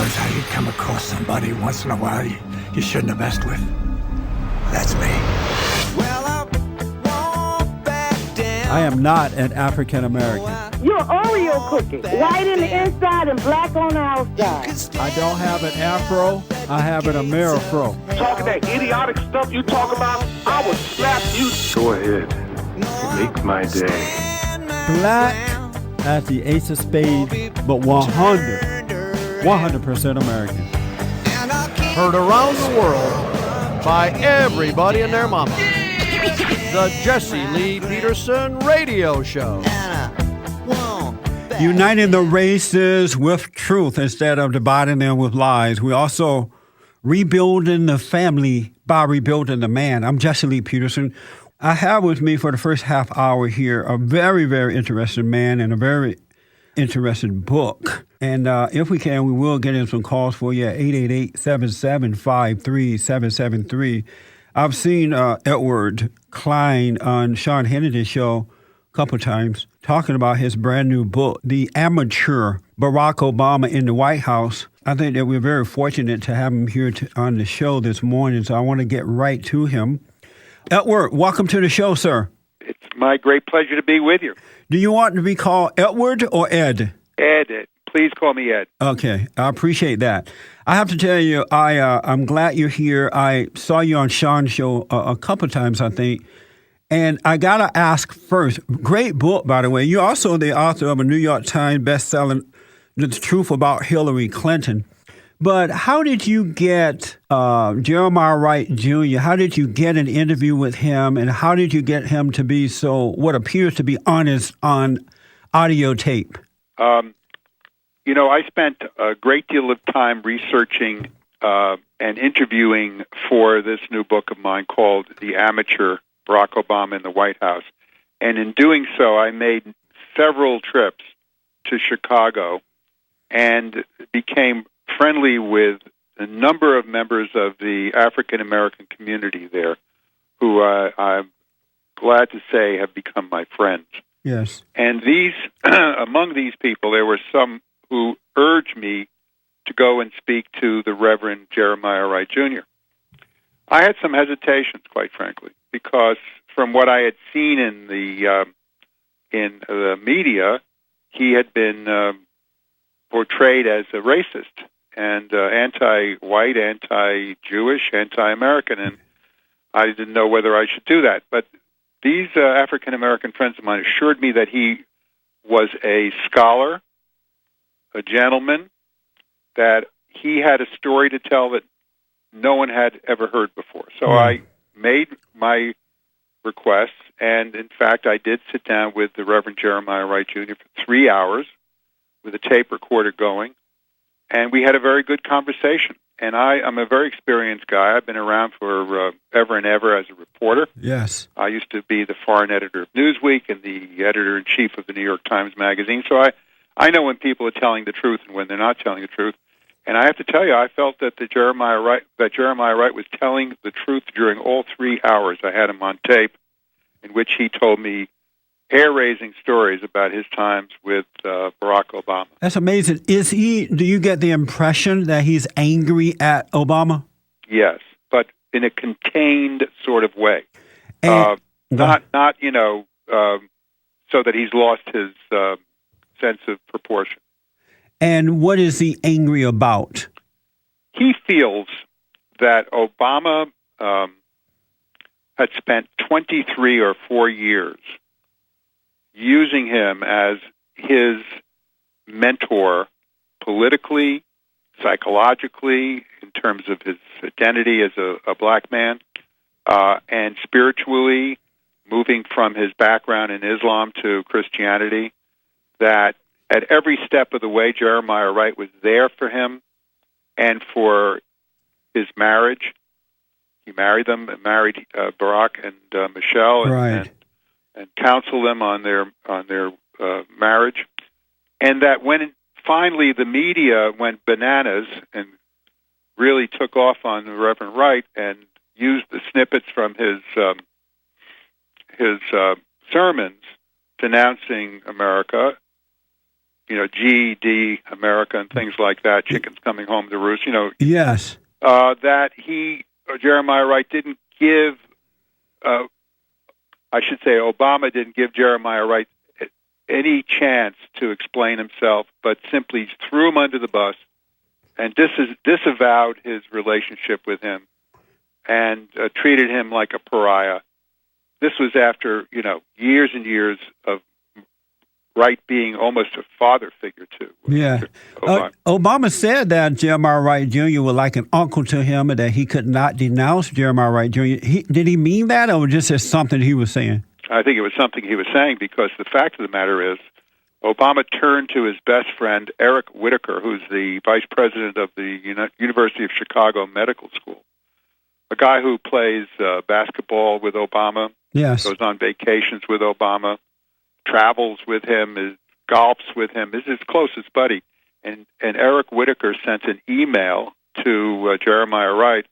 knows how you come across somebody once in a while you shouldn't have messed with. That's me. I am not an African American. You're an Oreo cookie, white in the inside and black on the outside. I don't have an afro, I have an Amerifro. Talking that idiotic stuff you talk about, I will slap you. Go ahead. Make my day. Black as the ace of spades, but 100% American. Heard around the world by everybody and their mama. The Jesse Lee Peterson Radio Show. Uniting the races with truth instead of dividing them with lies. We're also rebuilding the family by rebuilding the man. I'm Jesse Lee Peterson. I have with me for the first half hour here a very, very interesting man and a very interesting book. And if we can, we will get in some calls for you at 888-775-3773. I've seen Edward Klein on Sean Hannity's show a couple times talking about his brand new book, The Amateur Barack Obama in the White House. I think that we're very fortunate to have him here on the show this morning, so I want to get right to him. Edward, welcome to the show, sir. It's my great pleasure to be with you. Do you want to be called Edward or Ed? Ed. Please call me Ed. Okay, I appreciate that. I have to tell you, I'm glad you're here. I saw you on Sean's show a couple times, I think. And I got to ask first, great book, by the way. You're also the author of a New York Times bestselling, The Truth About Hillary Clinton. But how did you get Jeremiah Wright Jr.? How did you get an interview with him? And how did you get him to be so, what appears to be honest on audio tape? I spent a great deal of time researching and interviewing for this new book of mine called The Amateur Barack Obama in the White House. And in doing so, I made several trips to Chicago and became friendly with a number of members of the African-American community there who I'm glad to say have become my friends. Yes. And among these people, there were some who urged me to go and speak to the Reverend Jeremiah Wright Jr. I had some hesitations, quite frankly, because from what I had seen in the media, he had been portrayed as a racist and anti-white, anti-Jewish, anti-American, and I didn't know whether I should do that. But these African-American friends of mine assured me that he was a scholar, a gentleman, that he had a story to tell that no one had ever heard before. So I made my requests, and in fact, I did sit down with the Reverend Jeremiah Wright Jr. for 3 hours with a tape recorder going, and we had a very good conversation. And I'm a very experienced guy. I've been around for ever and ever as a reporter. Yes. I used to be the foreign editor of Newsweek and the editor-in-chief of the New York Times Magazine, so I know when people are telling the truth and when they're not telling the truth. And I have to tell you, I felt that Jeremiah Wright was telling the truth during all 3 hours. I had him on tape, in which he told me hair-raising stories about his times with Barack Obama. That's amazing. Do you get the impression that he's angry at Obama? Yes, but in a contained sort of way. And, not so that he's lost his sense of proportion. And what is he angry about? He feels that Obama had spent 23 or 4 years using him as his mentor politically, psychologically, in terms of his identity as a black man, and spiritually, moving from his background in Islam to Christianity, that at every step of the way, Jeremiah Wright was there for him and for his marriage. He married Barack and Michelle, right, and counseled them on their marriage. And that when finally the media went bananas and really took off on the Reverend Wright and used the snippets from his sermons denouncing America, GED America and things like that, chickens coming home to roost, Yes. that Jeremiah Wright didn't give, Obama didn't give Jeremiah Wright any chance to explain himself, but simply threw him under the bus and disavowed his relationship with him and treated him like a pariah. This was after, years and years of Wright being almost a father figure to Obama. Obama said that Jeremiah Wright Jr. was like an uncle to him and that he could not denounce Jeremiah Wright Jr. Did he mean that, or just as something he was saying? I think it was something he was saying, because the fact of the matter is Obama turned to his best friend, Eric Whitaker, who's the vice president of the University of Chicago Medical School, a guy who plays basketball with Obama, goes on vacations with Obama, travels with him, golfs with him, is his closest buddy. And Eric Whitaker sent an email to Jeremiah Wright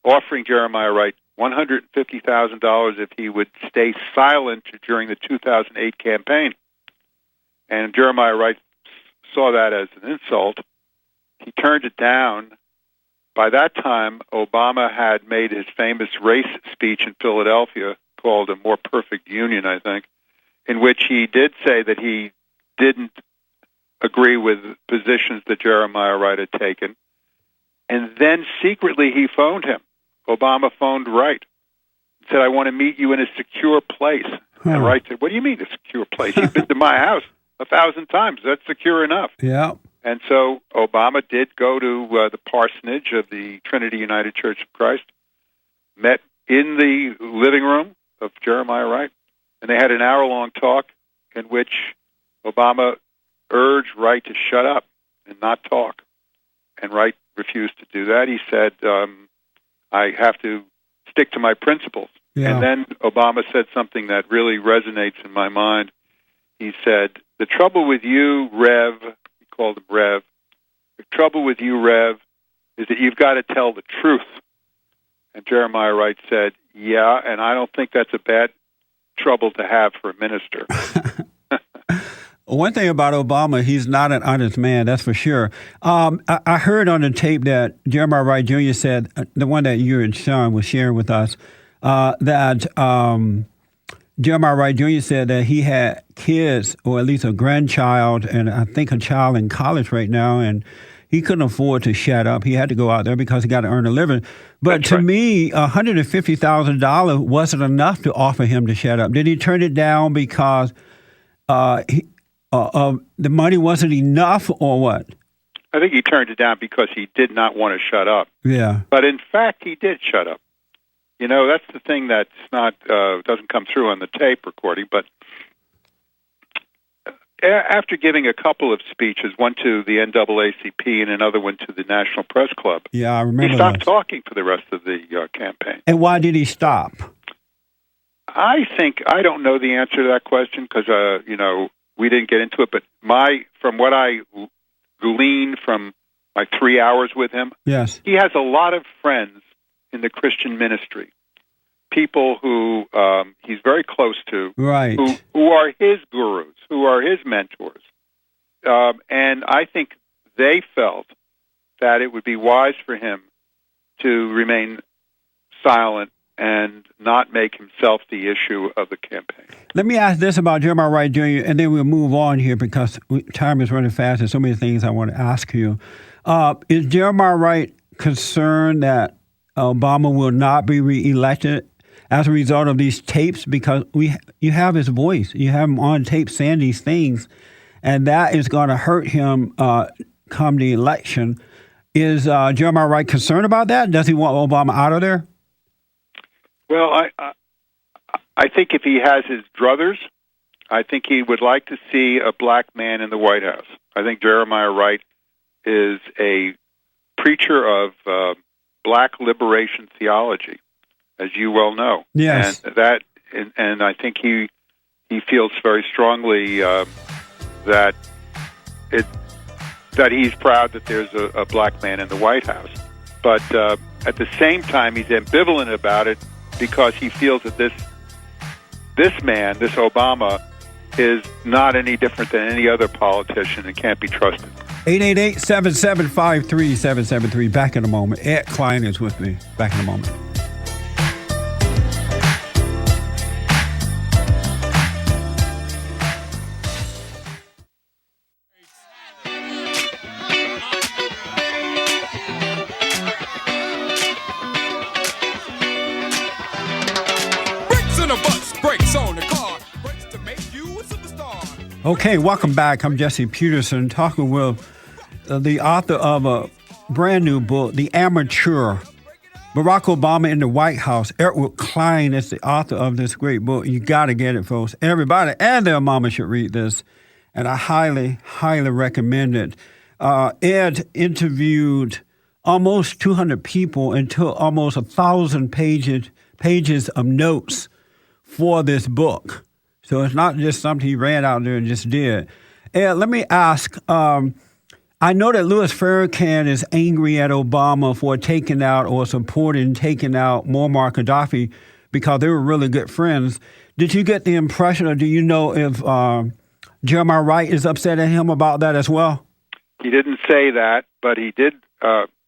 offering Jeremiah Wright $150,000 if he would stay silent during the 2008 campaign. And Jeremiah Wright saw that as an insult. He turned it down. By that time, Obama had made his famous race speech in Philadelphia called A More Perfect Union, I think, in which he did say that he didn't agree with positions that Jeremiah Wright had taken. And then secretly he phoned him. Obama phoned Wright and said, "I want to meet you in a secure place." And Wright said, "What do you mean a secure place? You've been to my house 1,000 times. That's secure enough." Yeah. And so Obama did go to the parsonage of the Trinity United Church of Christ, met in the living room of Jeremiah Wright, and they had an hour-long talk in which Obama urged Wright to shut up and not talk. And Wright refused to do that. He said, "I have to stick to my principles." Yeah. And then Obama said something that really resonates in my mind. He said, "The trouble with you, Rev," he called him Rev, "the trouble with you, Rev, is that you've got to tell the truth." And Jeremiah Wright said, "Yeah, and I don't think that's a bad trouble to have for a minister." One thing about Obama, he's not an honest man, that's for sure. I heard on the tape that Jeremiah Wright Jr. said, the one that you and Sean was sharing with us, that Jeremiah Wright Jr. said that he had kids, or at least a grandchild, and I think a child in college right now, and he couldn't afford to shut up. He had to go out there because he got to earn a living. But to me, $150,000 wasn't enough to offer him to shut up. Did he turn it down because the money wasn't enough, or what? I think he turned it down because he did not want to shut up. Yeah. But in fact, he did shut up. That's the thing that's not doesn't come through on the tape recording. But after giving a couple of speeches, one to the NAACP and another one to the National Press Club, yeah, I remember. He stopped talking for the rest of the campaign. And why did he stop? I don't know the answer to that question because we didn't get into it. But from what I gleaned from my 3 hours with him, yes, he has a lot of friends in the Christian ministry, people who he's very close to, right? Who are his gurus, who are his mentors, and I think they felt that it would be wise for him to remain silent and not make himself the issue of the campaign. Let me ask this about Jeremiah Wright Jr., and then we'll move on here because time is running fast and so many things I want to ask you. Is Jeremiah Wright concerned that Obama will not be reelected as a result of these tapes? Because you have his voice. You have him on tape saying these things, and that is going to hurt him come the election. Is Jeremiah Wright concerned about that? Does he want Obama out of there? Well, I think if he has his druthers, I think he would like to see a black man in the White House. I think Jeremiah Wright is a preacher of black liberation theology, as you well know. Yes. And I think he feels very strongly that he's proud that there's a black man in the White House. But at the same time, he's ambivalent about it, because he feels that this man, this Obama, is not any different than any other politician and can't be trusted. 888-775-3773. Back in a moment. Ed Klein is with me. Back in a moment. Okay, welcome back. I'm Jesse Peterson, talking with the author of a brand new book, The Amateur, Barack Obama in the White House. Edward Klein is the author of this great book. You got to get it, folks. Everybody and their mama should read this, and I highly, highly recommend it. Ed interviewed almost 200 people and took almost 1,000 pages of notes for this book. So it's not just something he ran out there and just did. Ed, let me ask, I know that Louis Farrakhan is angry at Obama for taking out or taking out Muammar Gaddafi because they were really good friends. Did you get the impression, or do you know if Jeremiah Wright is upset at him about that as well? He didn't say that, but he did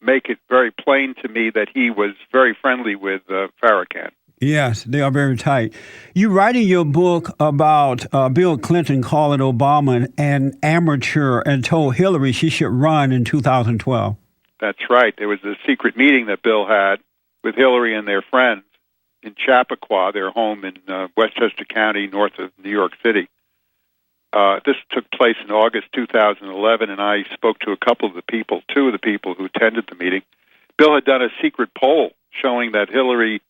make it very plain to me that he was very friendly with Farrakhan. Yes, they are very tight. You write in your book about Bill Clinton calling Obama an amateur and told Hillary she should run in 2012. That's right. There was a secret meeting that Bill had with Hillary and their friends in Chappaqua, their home in Westchester County, north of New York City. This took place in August 2011, and I spoke to two of the people who attended the meeting. Bill had done a secret poll showing that Hillary,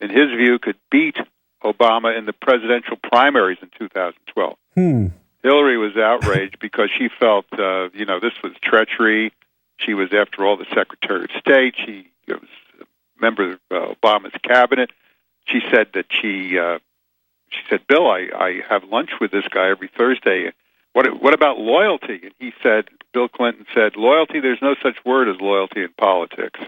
in his view, could beat Obama in the presidential primaries in 2012. Hillary was outraged because she felt, this was treachery. She was, after all, the Secretary of State. She was a member of Obama's cabinet. She said that she said, Bill, I have lunch with this guy every Thursday. What about loyalty? And he said, Bill Clinton said, loyalty, there's no such word as loyalty in politics.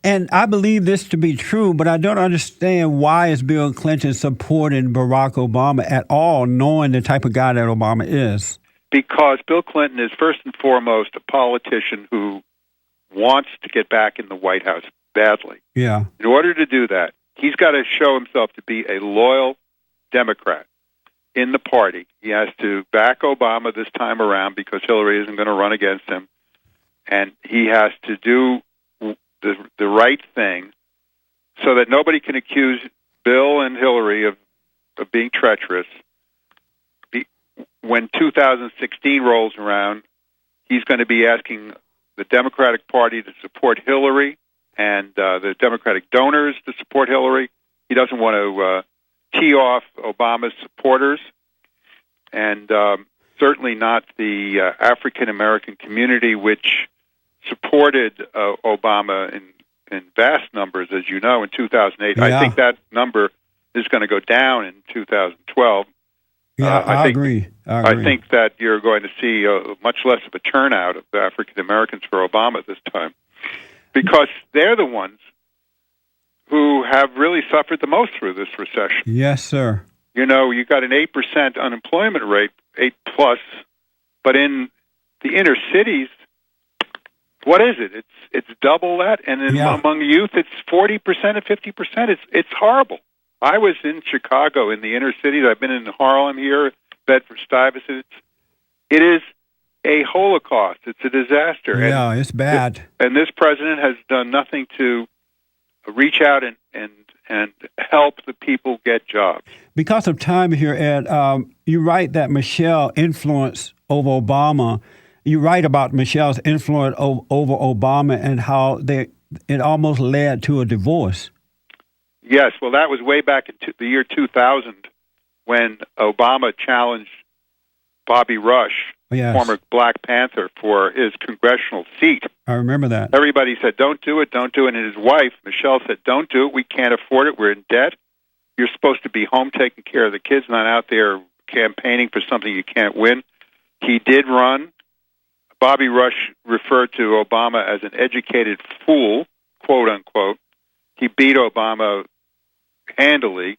And I believe this to be true, but I don't understand why is Bill Clinton supporting Barack Obama at all, knowing the type of guy that Obama is? Because Bill Clinton is first and foremost a politician who wants to get back in the White House badly. Yeah. In order to do that, he's got to show himself to be a loyal Democrat in the party. He has to back Obama this time around because Hillary isn't going to run against him. And he has to do the right thing so that nobody can accuse Bill and Hillary of being treacherous. When 2016 rolls around, he's going to be asking the Democratic Party to support Hillary and the Democratic donors to support Hillary. He doesn't want to tee off Obama's supporters, and certainly not the African-American community, which supported Obama in vast numbers, as you know, in 2008. Yeah. I think that number is going to go down in 2012. Yeah, I agree. I think that you're going to see much less of a turnout of African Americans for Obama this time, because they're the ones who have really suffered the most through this recession. Yes, sir. You know, you got an 8% unemployment rate, 8+, but in the inner cities, what is it? It's double that, and among youth, it's 40% and 50%. It's horrible. I was in Chicago in the inner cities. I've been in Harlem here, Bedford-Stuyvesant. It is a holocaust. It's a disaster. Yeah, it's bad. And this president has done nothing to reach out and help the people get jobs. Because of time here, Ed, you write that Michelle influence over Obama. You write about Michelle's influence over Obama and how it almost led to a divorce. Yes, well, that was way back in the year 2000 when Obama challenged Bobby Rush, former Black Panther, for his congressional seat. I remember that. Everybody said, don't do it, don't do it. And his wife, Michelle, said, don't do it. We can't afford it. We're in debt. You're supposed to be home taking care of the kids, not out there campaigning for something you can't win. He did run. Bobby Rush referred to Obama as an educated fool, quote unquote. He beat Obama handily,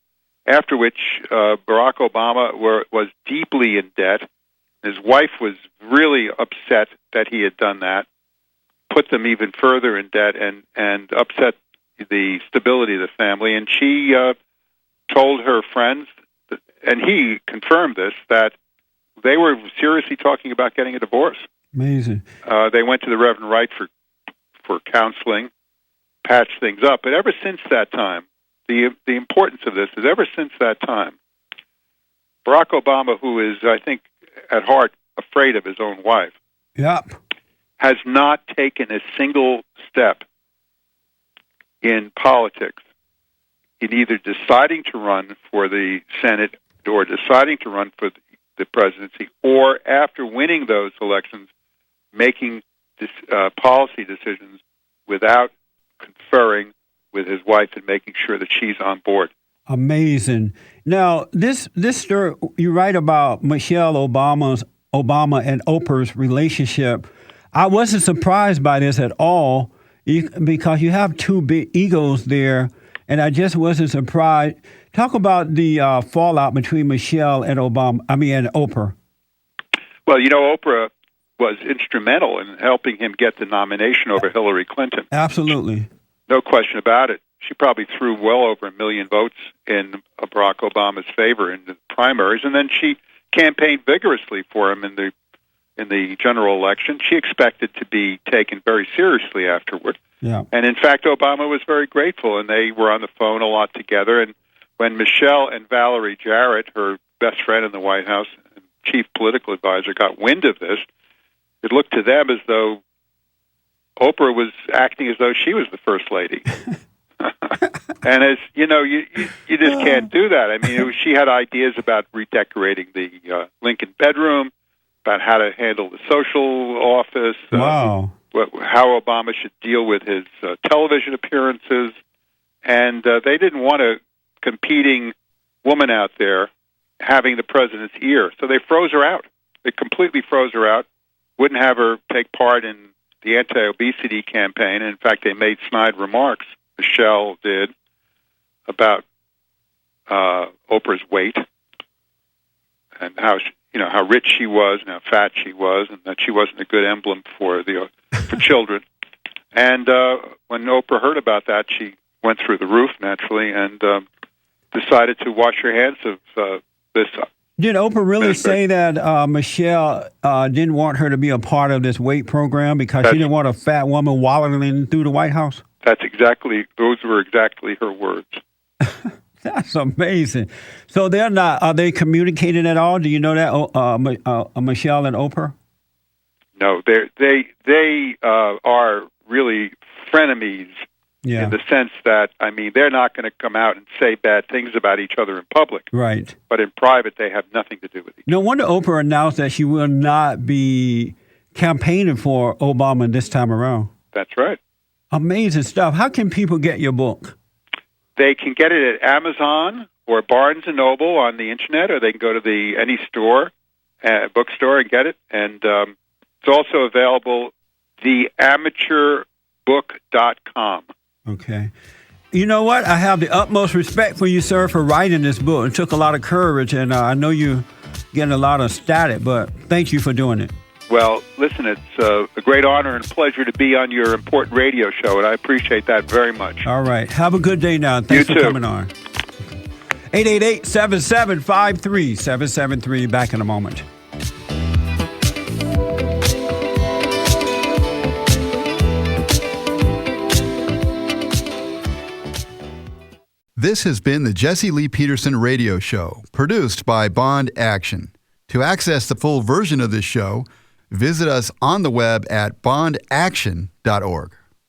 after which Barack Obama was deeply in debt. His wife was really upset that he had done that, put them even further in debt, and upset the stability of the family. And she told her friends, and he confirmed this, that they were seriously talking about getting a divorce. Amazing. They went to the Reverend Wright for counseling, patched things up. But ever since that time, the importance of this is ever since that time, Barack Obama, who is, I think, at heart afraid of his own wife, Yep. has not taken a single step in politics in either deciding to run for the Senate or deciding to run for the presidency, or after winning those elections, making policy decisions without conferring with his wife and making sure that she's on board. Amazing. Now, this story, you write about Michelle Obama and Oprah's relationship. I wasn't surprised by this at all because you have two big egos there, and I just wasn't surprised. Talk about the fallout between Michelle and and Oprah. Well, Oprah was instrumental in helping him get the nomination over Hillary Clinton. Absolutely. No question about it. She probably threw well over 1 million votes in Barack Obama's favor in the primaries, and then she campaigned vigorously for him in the general election. She expected to be taken very seriously afterward. Yeah. And in fact, Obama was very grateful, and they were on the phone a lot together. And when Michelle and Valerie Jarrett, her best friend in the White House and chief political advisor, got wind of this, it looked to them as though Oprah was acting as though she was the first lady. And as you know, you just can't do that. I mean, she had ideas about redecorating the Lincoln bedroom, about how to handle the social office, Wow. How Obama should deal with his television appearances, and they didn't want a competing woman out there having the president's ear, so they froze her out. They completely froze her out, wouldn't have her take part in the anti-obesity campaign. In fact, they made snide remarks, Michelle did, about Oprah's weight and how rich she was and how fat she was, and that she wasn't a good emblem for children. And when Oprah heard about that, she went through the roof naturally and decided to wash her hands of this. Did Oprah really say that Michelle didn't want her to be a part of this weight program because she didn't want a fat woman wallowing through the White House? Those were exactly her words. That's amazing. So are they communicating at all? Do you know that, Michelle and Oprah? No, they are really frenemies. Yeah. In the sense that, I mean, they're not going to come out and say bad things about each other in public. Right. But in private, they have nothing to do with each other. No wonder Oprah announced that she will not be campaigning for Obama this time around. That's right. Amazing stuff. How can people get your book? They can get it at Amazon or Barnes & Noble on the Internet, or they can go to any store, bookstore, and get it. And it's also available theamateurbook.com. Okay. You know what? I have the utmost respect for you, sir, for writing this book. It took a lot of courage, and I know you're getting a lot of static, but thank you for doing it. Well, listen, it's a great honor and pleasure to be on your important radio show, and I appreciate that very much. All right. Have a good day now. Thanks for coming on. 888-7753-773. Back in a moment. This has been the Jesse Lee Peterson Radio Show, produced by Bond Action. To access the full version of this show, visit us on the web at bondaction.org.